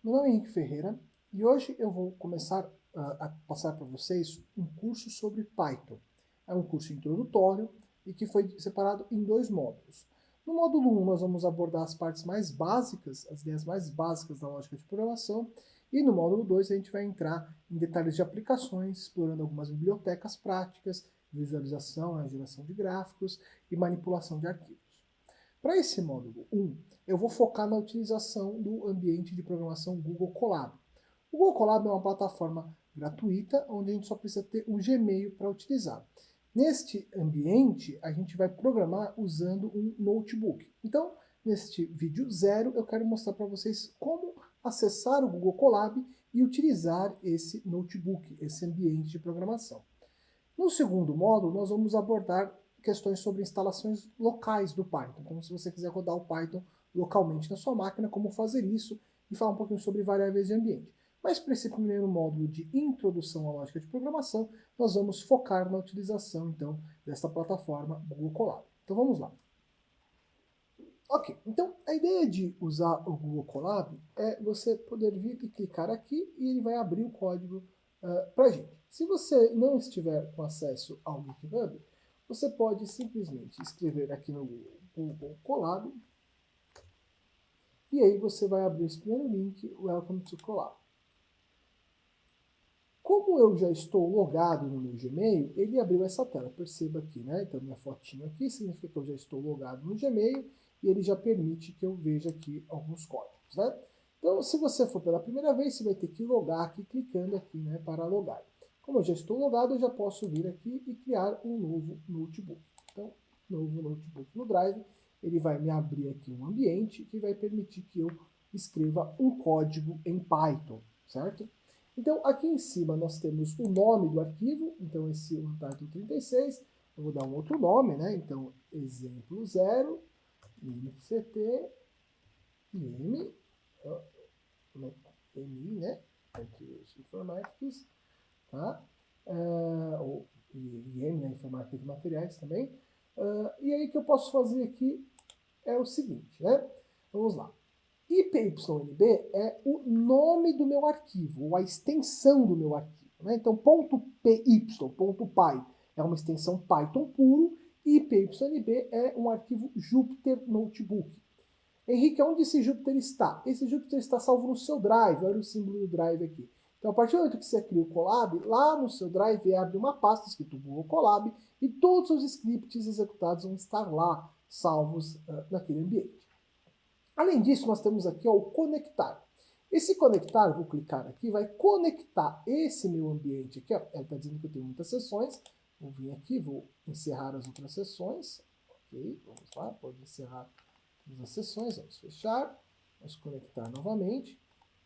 Meu nome é Henrique Ferreira e hoje eu vou começar a passar para vocês um curso sobre Python. É um curso introdutório e que foi separado em dois módulos. No módulo 1 nós vamos abordar as partes mais básicas, as ideias mais básicas da lógica de programação, e no módulo 2 a gente vai entrar em detalhes de aplicações, explorando algumas bibliotecas práticas, visualização, geração de gráficos e manipulação de arquivos. Para esse módulo 1, eu vou focar na utilização do ambiente de programação Google Colab. O Google Colab é uma plataforma gratuita, onde a gente só precisa ter um Gmail para utilizar. Neste ambiente, a gente vai programar usando um notebook. Então, neste vídeo 0, eu quero mostrar para vocês como acessar o Google Colab e utilizar esse notebook, esse ambiente de programação. No segundo módulo, nós vamos abordar questões sobre instalações locais do Python. Então, se você quiser rodar o Python localmente na sua máquina, como fazer isso, e falar um pouquinho sobre variáveis de ambiente. Mas para esse primeiro módulo de introdução à lógica de programação, nós vamos focar na utilização, então, desta plataforma Google Colab. Então, vamos lá. Ok, então a ideia de usar o Google Colab é você poder vir e clicar aqui e ele vai abrir o código para a gente. Se você não estiver com acesso ao GitHub, você pode simplesmente escrever aqui no Google Colab e aí você vai abrir esse primeiro link, Welcome to Colab. Como eu já estou logado no meu Gmail, ele abriu essa tela. Perceba aqui, né? Então, minha fotinha aqui significa que eu já estou logado no Gmail e ele já permite que eu veja aqui alguns códigos, né? Então, se você for pela primeira vez, você vai ter que logar aqui, clicando aqui, né, para logar. Como eu já estou logado, eu já posso vir aqui e criar um novo notebook. Então, novo notebook no Drive, ele vai me abrir aqui um ambiente que vai permitir que eu escreva um código em Python, certo? Então, aqui em cima nós temos o nome do arquivo, então esse é o Untitled 36, eu vou dar um outro nome, né? Então, exemplo 0, inct, im, MI, né? Informatics, tá? Ou IM, né? Informática de materiais também. E aí o que eu posso fazer aqui é o seguinte, né? Vamos lá. IPYNB é o nome do meu arquivo, ou a extensão do meu arquivo, né? Então, .py, .py é uma extensão Python puro, e IPYNB é um arquivo Jupyter Notebook. Henrique, onde esse Jupyter está? Esse Jupyter está salvo no seu Drive, olha o símbolo do Drive aqui. Então, a partir do momento que você cria o Colab, lá no seu Drive abre uma pasta escrito Google Colab, e todos os scripts executados vão estar lá, salvos naquele ambiente. Além disso, nós temos aqui ó, o conectar. Esse conectar, vou clicar aqui, vai conectar esse meu ambiente aqui. Ele está dizendo que eu tenho muitas sessões. Vou vir aqui, vou encerrar as outras sessões. Ok, vamos lá, pode encerrar todas as sessões. Vamos fechar. Vamos conectar novamente.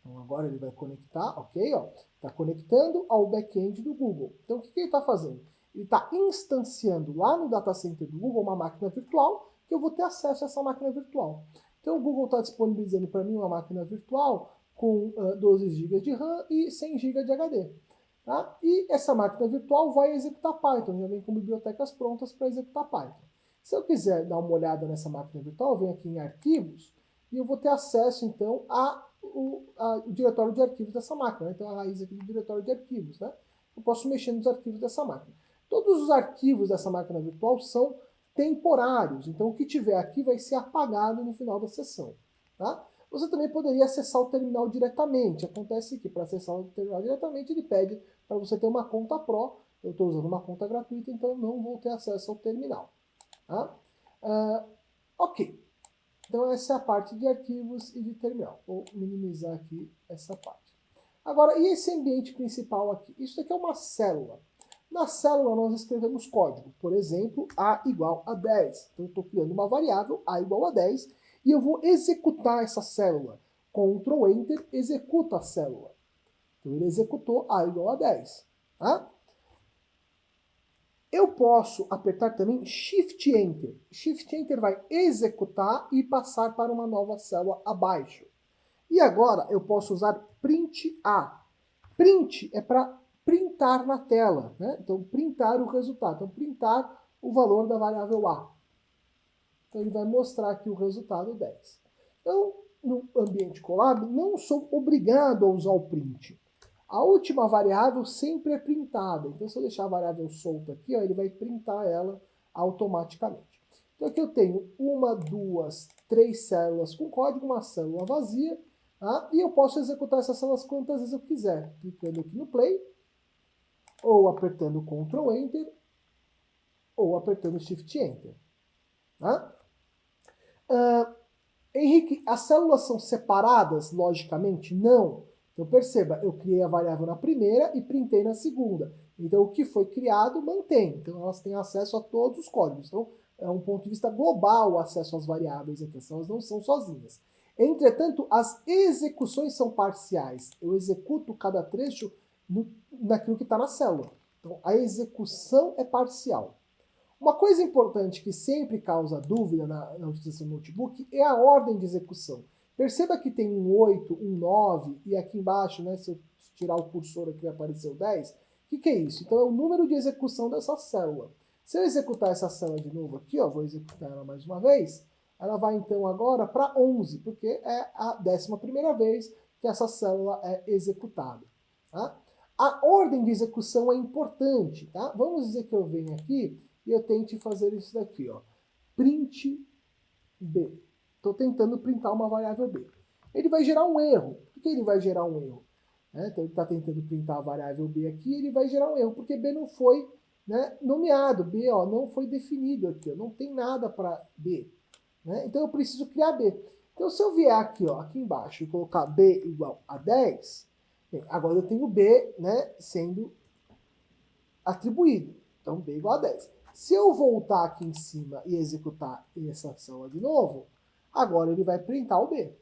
Então agora ele vai conectar, ok? Está conectando ao back-end do Google. Então o que ele está fazendo? Ele está instanciando lá no data center do Google uma máquina virtual que eu vou ter acesso a essa máquina virtual. Então o Google está disponibilizando para mim uma máquina virtual com 12 GB de RAM e 100 GB de HD. Tá? E essa máquina virtual vai executar Python, já vem com bibliotecas prontas para executar Python. Se eu quiser dar uma olhada nessa máquina virtual, eu venho aqui em arquivos e eu vou ter acesso então ao diretório de arquivos dessa máquina. Então a raiz aqui do diretório de arquivos. Né? Eu posso mexer nos arquivos dessa máquina. Todos os arquivos dessa máquina virtual são temporários, então o que tiver aqui vai ser apagado no final da sessão. Tá? Você também poderia acessar o terminal diretamente. Acontece que para acessar o terminal diretamente ele pede para você ter uma conta Pro. Eu estou usando uma conta gratuita, então não vou ter acesso ao terminal. Tá? Ok. Então essa é a parte de arquivos e de terminal. Vou minimizar aqui essa parte. Agora, e esse ambiente principal aqui? Isso aqui é uma célula. Na célula nós escrevemos código, por exemplo, A igual a 10. Então eu estou criando uma variável, A igual a 10, e eu vou executar essa célula. Ctrl Enter, executa a célula. Então ele executou A igual a 10. Tá? Eu posso apertar também Shift Enter. Shift Enter vai executar e passar para uma nova célula abaixo. E agora eu posso usar Print A. Print é para printar na tela, né? Então, printar o resultado. Então, printar o valor da variável A. Então, ele vai mostrar aqui o resultado 10. Então, no ambiente Colab, não sou obrigado a usar o print. A última variável sempre é printada. Então, se eu deixar a variável solta aqui, ó, ele vai printar ela automaticamente. Então, aqui eu tenho 1, 2, 3 células com código, uma célula vazia, tá? E eu posso executar essas células quantas vezes eu quiser, clicando aqui no Play, ou apertando Ctrl Enter, ou apertando Shift Enter. Tá? Henrique, as células são separadas logicamente? Não. Então perceba, eu criei a variável na primeira e printei na segunda. Então o que foi criado mantém. Então elas têm acesso a todos os códigos. Então é um ponto de vista global o acesso às variáveis aqui. Elas não são sozinhas. Entretanto, as execuções são parciais. Eu executo cada trecho naquilo que está na célula. Então a execução é parcial. Uma coisa importante que sempre causa dúvida na utilização do notebook é a ordem de execução. Perceba que tem um 8, um 9 e aqui embaixo, né, se eu tirar o cursor aqui vai aparecer o 10. O que é isso? Então é o número de execução dessa célula. Se eu executar essa célula de novo aqui, ó, vou executar ela mais uma vez, ela vai então agora para 11, porque é a 11ª vez que essa célula é executada. Tá? A ordem de execução é importante. Tá? Vamos dizer que eu venho aqui e eu tente fazer isso daqui, ó. Print B. Estou tentando printar uma variável B. Ele vai gerar um erro. Por que ele vai gerar um erro? Então ele está tentando printar a variável B aqui e ele vai gerar um erro, porque B não foi, né, nomeado. B, ó, não foi definido aqui, ó, não tem nada para B. Né? Então eu preciso criar B. Então se eu vier aqui, ó, aqui embaixo, e colocar B igual a 10, bem, agora eu tenho B, né, sendo atribuído. Então B igual a 10. Se eu voltar aqui em cima e executar essa célula de novo, agora ele vai printar o B.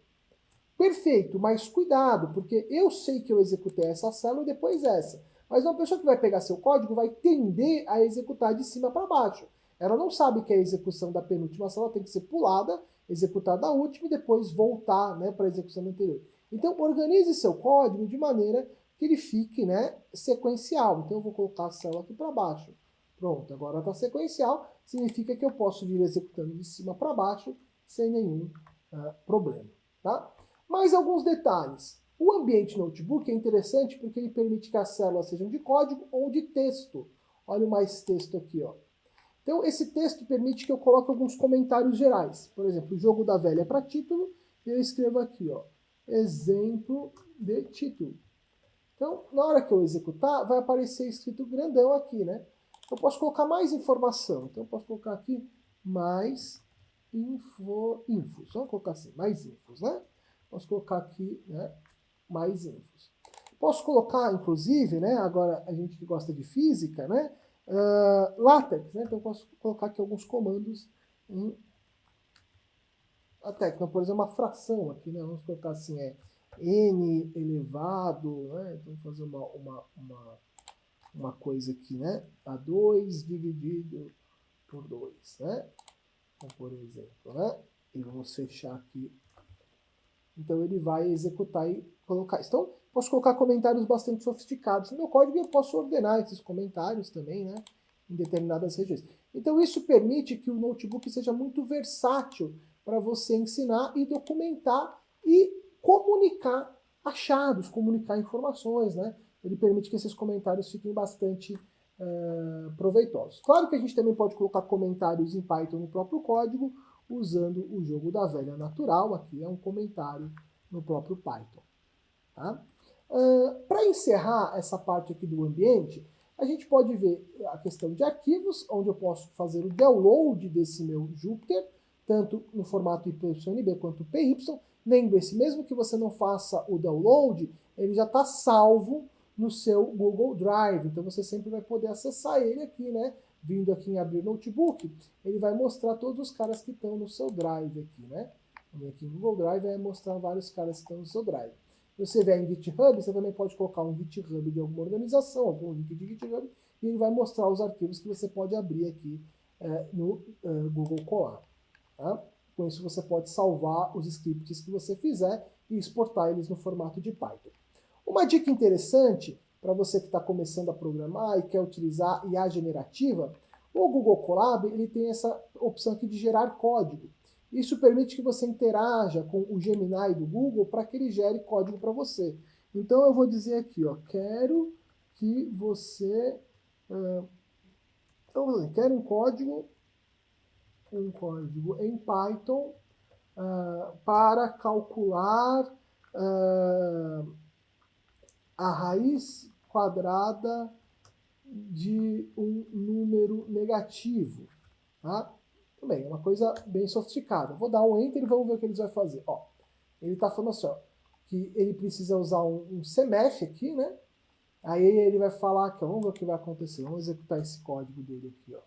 Perfeito, mas cuidado, porque eu sei que eu executei essa célula e depois essa. Mas uma pessoa que vai pegar seu código vai tender a executar de cima para baixo. Ela não sabe que a execução da penúltima célula tem que ser pulada, executar da última e depois voltar, né, para a execução da anterior. Então, organize seu código de maneira que ele fique, né, sequencial. Então, eu vou colocar a célula aqui para baixo. Pronto, agora está sequencial, significa que eu posso vir executando de cima para baixo sem nenhum problema. Tá? Mais alguns detalhes. O ambiente notebook é interessante porque ele permite que as células sejam de código ou de texto. Olha mais texto aqui, ó. Então, esse texto permite que eu coloque alguns comentários gerais. Por exemplo, o jogo da velha é para título, e eu escrevo aqui, ó, exemplo de título. Então, na hora que eu executar, vai aparecer escrito grandão aqui, né? Eu posso colocar mais informação. Então, eu posso colocar aqui mais infos. Vamos colocar assim, mais infos, né? Posso colocar aqui, né, mais infos. Posso colocar, inclusive, né, agora a gente que gosta de física, né, látex, né? Então, eu posso colocar aqui alguns comandos em até, então, por exemplo, uma fração aqui, né? Vamos colocar assim, n elevado, né? Então, vamos fazer uma coisa aqui, né? A2 dividido por 2, né? Então, por exemplo, né? E vamos fechar aqui. Então, ele vai executar e colocar isso. Então, posso colocar comentários bastante sofisticados no meu código e eu posso ordenar esses comentários também, né? Em determinadas regiões. Então, isso permite que o notebook seja muito versátil para você ensinar e documentar e comunicar achados, comunicar informações, né? Ele permite que esses comentários fiquem bastante proveitosos. Claro que a gente também pode colocar comentários em Python no próprio código, usando o jogo da velha natural, aqui é um comentário no próprio Python. Tá? Para encerrar essa parte aqui do ambiente, a gente pode ver a questão de arquivos, onde eu posso fazer o download desse meu Jupyter, tanto no formato YB quanto PY. Lembre-se, mesmo que você não faça o download, ele já está salvo no seu Google Drive, então você sempre vai poder acessar ele aqui, né? Vindo aqui em abrir notebook, ele vai mostrar todos os caras que estão no seu Drive aqui, né? Aqui no Google Drive vai mostrar vários caras que estão no seu Drive. Se você vier em GitHub, você também pode colocar um GitHub de alguma organização, algum link de GitHub, e ele vai mostrar os arquivos que você pode abrir aqui no Google Colab. Tá? Com isso você pode salvar os scripts que você fizer e exportar eles no formato de Python. Uma dica interessante para você que está começando a programar e quer utilizar IA generativa, o Google Colab ele tem essa opção aqui de gerar código. Isso permite que você interaja com o Gemini do Google para que ele gere código para você. Então eu vou dizer aqui, ó, quero que você... então, quero um código em Python para calcular a raiz quadrada de um número negativo. Tá? Também é uma coisa bem sofisticada. Vou dar um Enter e vamos ver o que ele vai fazer. Ó, ele está falando assim, ó, que ele precisa usar um CMF aqui, né? Aí ele vai falar que, vamos ver o que vai acontecer. Vamos executar esse código dele aqui, ó.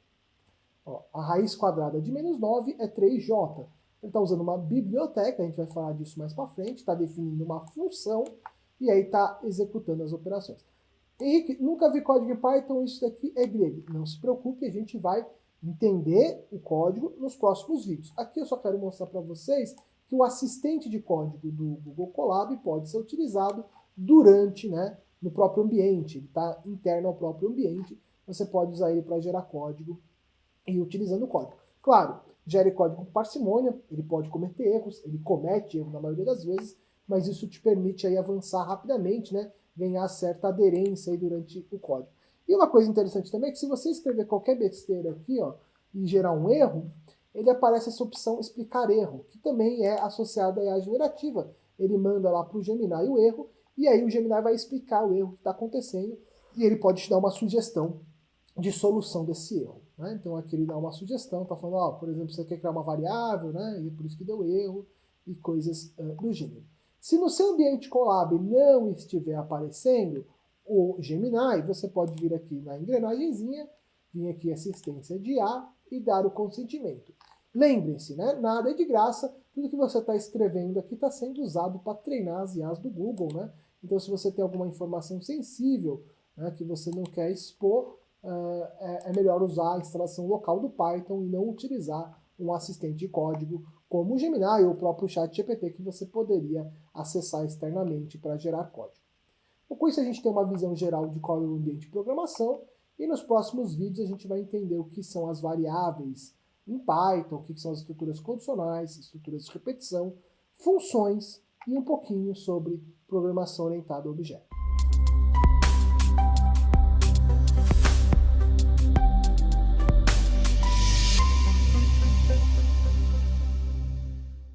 Ó, a raiz quadrada de menos 9 é 3J. Ele está usando uma biblioteca, a gente vai falar disso mais para frente, está definindo uma função e aí está executando as operações. Henrique, nunca vi código em Python, isso daqui é grego. Não se preocupe, a gente vai entender o código nos próximos vídeos. Aqui eu só quero mostrar para vocês que o assistente de código do Google Colab pode ser utilizado durante, né, no próprio ambiente. Ele está interno ao próprio ambiente, você pode usar ele para gerar código e utilizando o código. Claro, gere código com parcimônia, ele pode cometer erros, ele comete erro na maioria das vezes, mas isso te permite aí avançar rapidamente, né? Ganhar certa aderência aí durante o código. E uma coisa interessante também é que se você escrever qualquer besteira aqui, ó, e gerar um erro, ele aparece essa opção explicar erro, que também é associada à IA generativa. Ele manda lá para o Gemini o erro, e aí o Gemini vai explicar o erro que está acontecendo, e ele pode te dar uma sugestão de solução desse erro. Né? Então aqui ele dá uma sugestão, está falando, ó, por exemplo, você quer criar uma variável, né? E é por isso que deu erro, e coisas do gênero. Se no seu ambiente Colab não estiver aparecendo o Gemini, você pode vir aqui na engrenagemzinha, vir aqui assistência de IA e dar o consentimento. Lembrem-se, né? Nada é de graça, tudo que você está escrevendo aqui está sendo usado para treinar as IAs do Google, né? Então se você tem alguma informação sensível, né, que você não quer expor, é melhor usar a instalação local do Python e não utilizar um assistente de código como o Gemini ou o próprio ChatGPT que você poderia acessar externamente para gerar código. Então, com isso a gente tem uma visão geral de qual é o ambiente de programação e nos próximos vídeos a gente vai entender o que são as variáveis em Python, o que são as estruturas condicionais, estruturas de repetição, funções e um pouquinho sobre programação orientada a objetos.